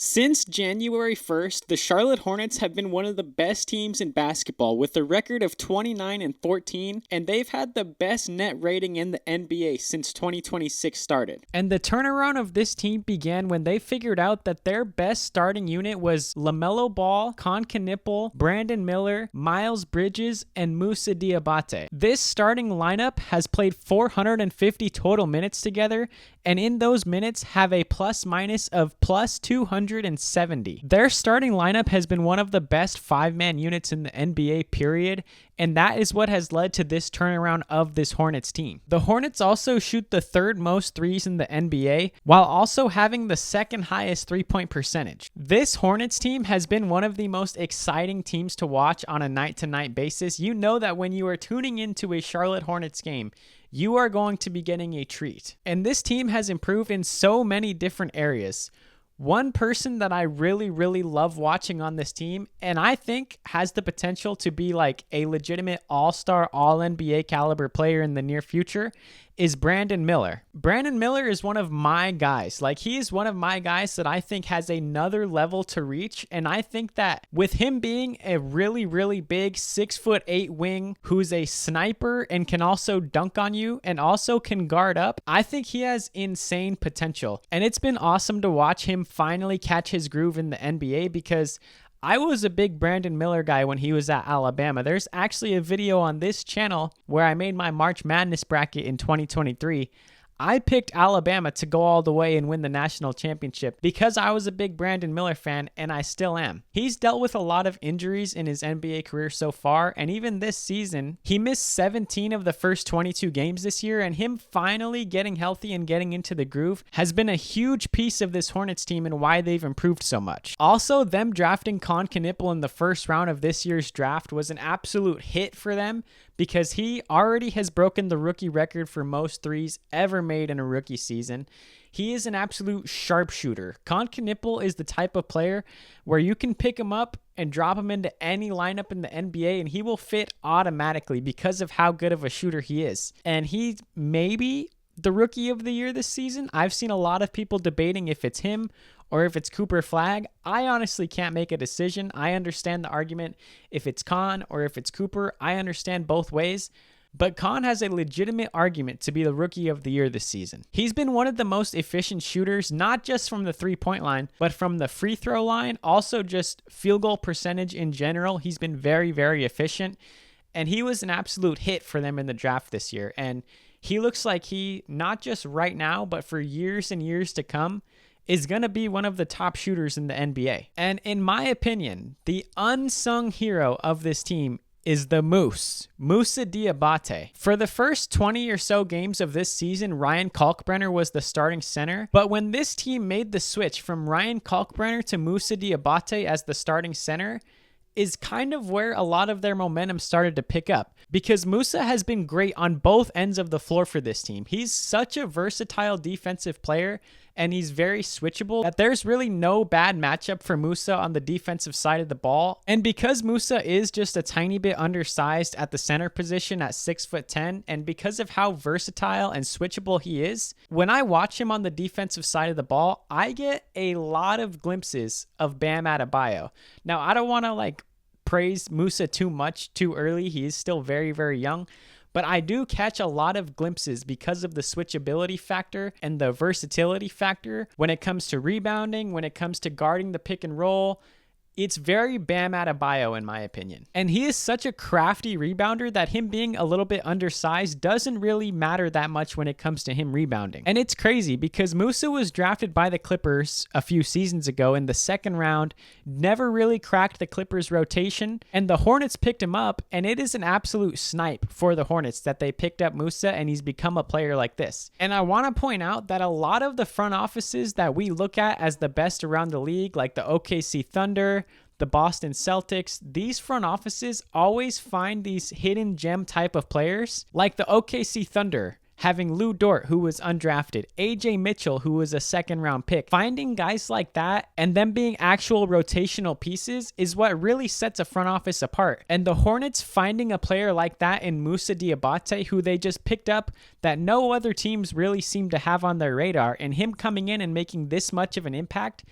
Since January 1st, the Charlotte Hornets have been one of the best teams in basketball with a record of 29-14, and they've had the best net rating in the NBA since 2026 started. And the turnaround of this team began when they figured out that their best starting unit was LaMelo Ball, Kon Knueppel, Brandon Miller, Miles Bridges, and Musa Diabate. This starting lineup has played 450 total minutes together, and in those minutes have a plus minus of plus 270. Their starting lineup has been one of the best five-man units in the NBA, period, and that is what has led to this turnaround of this Hornets team. The Hornets also shoot the third most threes in the NBA, while also having the second highest three-point percentage. This Hornets team has been one of the most exciting teams to watch on a night-to-night basis. You know that when you are tuning into a Charlotte Hornets game, you are going to be getting a treat. And this team has improved in so many different areas. One person that I really love watching on this team, and I think has the potential to be like a legitimate all-star, all-NBA caliber player in the near future, is Brandon Miller. Brandon Miller is one of my guys. Like, he is one of my guys that I think has another level to reach, and I think that with him being a really big 6'8" wing who's a sniper and can also dunk on you and also can guard up, I think he has insane potential. And it's been awesome to watch him finally catch his groove in the NBA, because I was a big Brandon Miller guy when he was at Alabama. There's actually a video on this channel where I made my March Madness bracket in 2023. I picked Alabama to go all the way and win the national championship because I was a big Brandon Miller fan, and I still am. He's dealt with a lot of injuries in his NBA career so far, and even this season, he missed 17 of the first 22 games this year, and him finally getting healthy and getting into the groove has been a huge piece of this Hornets team and why they've improved so much. Also, them drafting Kon Knueppel in the first round of this year's draft was an absolute hit for them, because he already has broken the rookie record for most threes ever made in a rookie season. He is an absolute sharpshooter. Kon Knueppel is the type of player where you can pick him up and drop him into any lineup in the NBA, and he will fit automatically because of how good of a shooter he is. And he's maybe the rookie of the year this season. I've seen a lot of people debating if it's him or if it's Cooper Flagg. I honestly can't make a decision. I understand the argument if it's Kon or if it's Cooper. I understand both ways. But Kon has a legitimate argument to be the rookie of the year this season. He's been one of the most efficient shooters, not just from the three-point line, but from the free throw line, also just field goal percentage in general. He's been very efficient, and he was an absolute hit for them in the draft this year. And he looks like he, not just right now, but for years and years to come, is going to be one of the top shooters in the NBA. And in my opinion, the unsung hero of this team is the Musa Diabate. For the first 20 or so games of this season, Ryan Kalkbrenner was the starting center. But when this team made the switch from Ryan Kalkbrenner to Musa Diabate as the starting center, is kind of where a lot of their momentum started to pick up, because Musa has been great on both ends of the floor for this team. He's such a versatile defensive player, and he's very switchable, that there's really no bad matchup for Musa on the defensive side of the ball. And because Musa is just a tiny bit undersized at the center position at 6'10", and because of how versatile and switchable he is, when I watch him on the defensive side of the ball, I get a lot of glimpses of Bam Adebayo. Now, I don't want to praise Musa too much too early. He is still very young. But I do catch a lot of glimpses because of the switchability factor and the versatility factor when it comes to rebounding, when it comes to guarding the pick and roll. It's very Bam Adebayo in my opinion. And he is such a crafty rebounder that him being a little bit undersized doesn't really matter that much when it comes to him rebounding. And it's crazy because Musa was drafted by the Clippers a few seasons ago in the second round, never really cracked the Clippers rotation, and the Hornets picked him up, and it is an absolute snipe for the Hornets that they picked up Musa and he's become a player like this. And I want to point out that a lot of the front offices that we look at as the best around the league, like the OKC Thunder, the Boston Celtics, these front offices always find these hidden gem type of players, like the OKC Thunder having Lou Dort, who was undrafted, AJ Mitchell, who was a second round pick. Finding guys like that and them being actual rotational pieces is what really sets a front office apart. And the Hornets finding a player like that in Musa Diabate, who they just picked up that no other teams really seem to have on their radar, and him coming in and making this much of an impact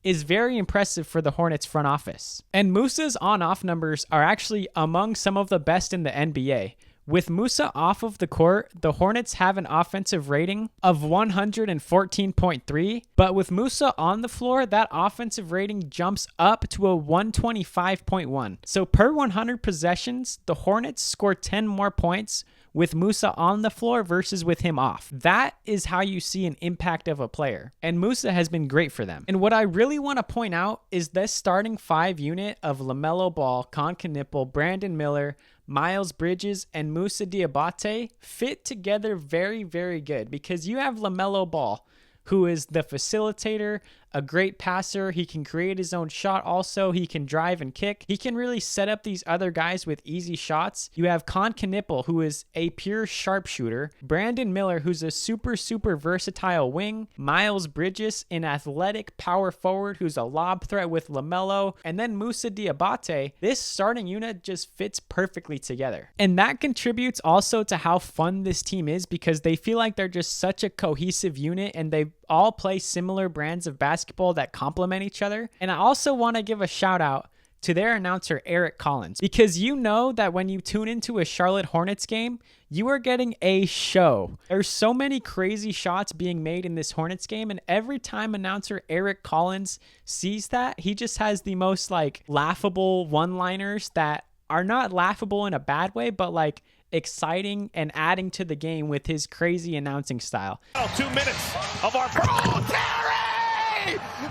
is very impressive for the Hornets front office. And Musa's on-off numbers are actually among some of the best in the NBA. With Musa off of the court, the Hornets have an offensive rating of 114.3, but with Musa on the floor, that offensive rating jumps up to a 125.1. So per 100 possessions, the Hornets score 10 more points with Musa on the floor versus with him off. That is how you see an impact of a player, and Musa has been great for them. And what I really want to point out is this starting 5 unit of LaMelo Ball, Kon Knueppel, Brandon Miller, Miles Bridges, and Musa Diabate fit together very, very good, because you have LaMelo Ball, who is the facilitator, a great passer. He can create his own shot also. He can drive and kick. He can really set up these other guys with easy shots. You have Kon Knueppel, who is a pure sharpshooter. Brandon Miller, who's a super, super versatile wing. Miles Bridges, an athletic power forward who's a lob threat with LaMelo. And then Musa Diabate. This starting unit just fits perfectly together. And that contributes also to how fun this team is, because they feel like they're just such a cohesive unit, and they all play similar brands of basketball that complement each other. And I also want to give a shout out to their announcer, Eric Collins, because you know that when you tune into a Charlotte Hornets game, you are getting a show. There's so many crazy shots being made in this Hornets game, and every time announcer Eric Collins sees that, he just has the most laughable one-liners that are not laughable in a bad way, but exciting and adding to the game with his crazy announcing style. 2 minutes of our Terry!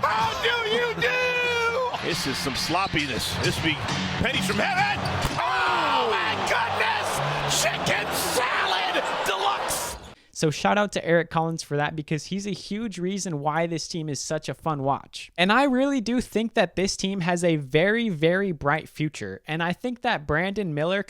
How do you do? This is some sloppiness. This be pennies from heaven. Oh my goodness! Chicken salad deluxe. So shout out to Eric Collins for that, because he's a huge reason why this team is such a fun watch. And I really do think that this team has a very, very bright future. And I think that Brandon Miller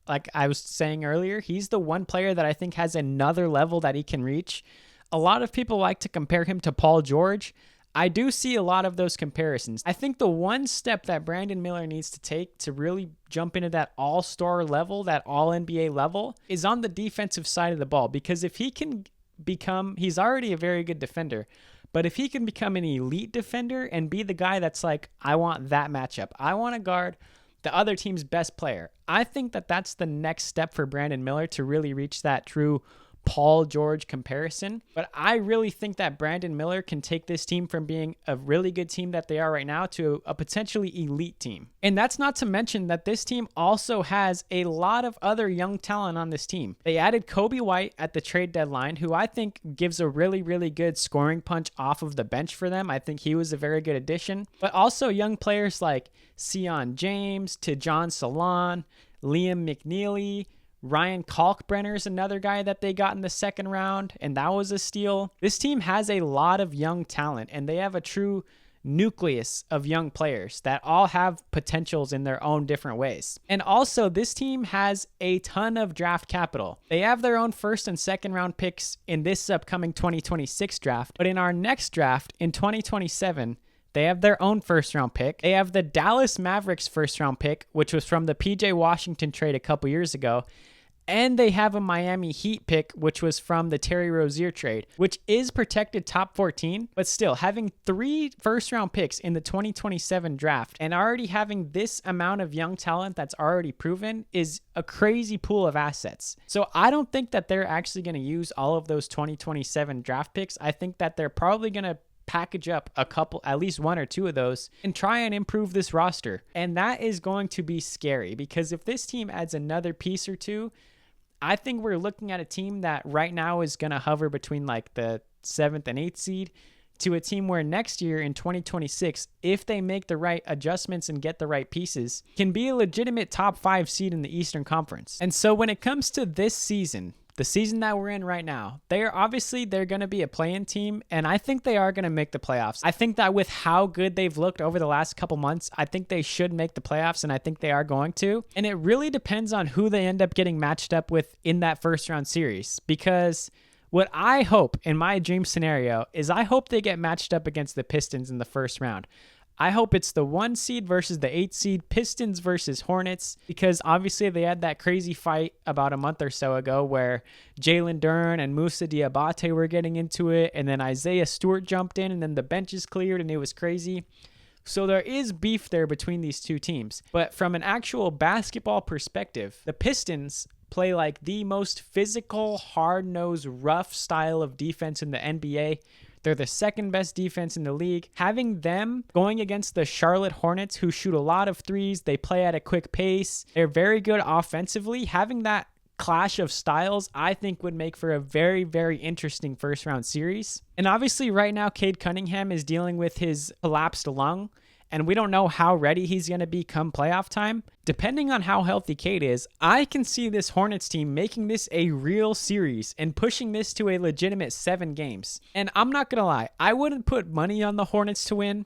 like I was saying earlier, he's the one player that I think has another level that he can reach. A lot of people like to compare him to Paul George. I do see a lot of those comparisons. I think the one step that Brandon Miller needs to take to really jump into that all-star level, that all-NBA level, is on the defensive side of the ball. Because if he can he's already a very good defender, but if he can become an elite defender and be the guy that's I want that matchup, I want to guard the other team's best player, I think that that's the next step for Brandon Miller to really reach that true Paul George comparison. But I really think that Brandon Miller can take this team from being a really good team that they are right now to a potentially elite team. And that's not to mention that this team also has a lot of other young talent on this team. They added Kobe White at the trade deadline, who I think gives a really, really good scoring punch off of the bench for them. I think he was a very good addition. But also young players like Sion James, Tejan Salon, Liam McNeely, Ryan Kalkbrenner is another guy that they got in the second round, and that was a steal. This team has a lot of young talent, and they have a true nucleus of young players that all have potentials in their own different ways. And also, this team has a ton of draft capital. They have their own first and second round picks in this upcoming 2026 draft, but in our next draft in 2027, they have their own first-round pick. They have the Dallas Mavericks first-round pick, which was from the PJ Washington trade a couple years ago. And they have a Miami Heat pick, which was from the Terry Rozier trade, which is protected top 14. But still, having 3 first-round picks in the 2027 draft and already having this amount of young talent that's already proven is a crazy pool of assets. So I don't think that they're actually going to use all of those 2027 draft picks. I think that they're probably going to package up at least 1 or 2 of those and try and improve this roster. And that is going to be scary, because if this team adds another piece or 2, I think we're looking at a team that right now is going to hover between the 7th and 8th seed to a team where next year in 2026, if they make the right adjustments and get the right pieces, can be a legitimate top 5 seed in the Eastern Conference. And so when it comes to this season, the season that we're in right now, they're going to be a play-in team, and I think they are going to make the playoffs. I think that with how good they've looked over the last couple months, I think they should make the playoffs, and I think they are going to. And it really depends on who they end up getting matched up with in that first-round series, because what I hope in my dream scenario is I hope they get matched up against the Pistons in the first round. I hope it's the 1 seed versus the 8 seed, Pistons versus Hornets, because obviously they had that crazy fight about a month or so ago where Jalen Duren and Musa Diabate were getting into it, and then Isaiah Stewart jumped in, and then the benches cleared, and it was crazy. So there is beef there between these two teams. But from an actual basketball perspective, the Pistons play like the most physical, hard-nosed, rough style of defense in the NBA. They're the second best defense in the league. Having them going against the Charlotte Hornets, who shoot a lot of threes, they play at a quick pace, they're very good offensively. Having that clash of styles, I think, would make for a very, very interesting first round series. And obviously right now, Cade Cunningham is dealing with his collapsed lung, and we don't know how ready he's going to be come playoff time. Depending on how healthy Cade is, I can see this Hornets team making this a real series and pushing this to a legitimate 7 games. And I'm not going to lie, I wouldn't put money on the Hornets to win,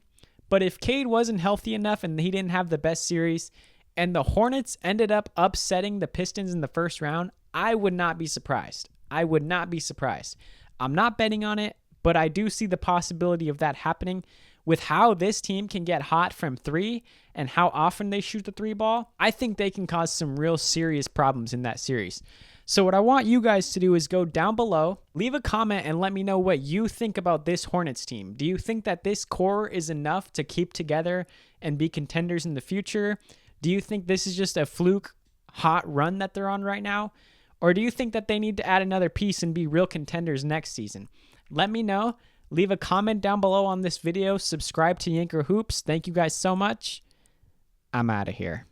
but if Cade wasn't healthy enough and he didn't have the best series, and the Hornets ended up upsetting the Pistons in the first round, I would not be surprised. I would not be surprised. I'm not betting on it, but I do see the possibility of that happening. With how this team can get hot from 3 and how often they shoot the 3 ball, I think they can cause some real serious problems in that series. So what I want you guys to do is go down below, leave a comment, and let me know what you think about this Hornets team. Do you think that this core is enough to keep together and be contenders in the future? Do you think this is just a fluke hot run that they're on right now? Or do you think that they need to add another piece and be real contenders next season? Let me know. Leave a comment down below on this video. Subscribe to Yanker Hoops. Thank you guys so much. I'm out of here.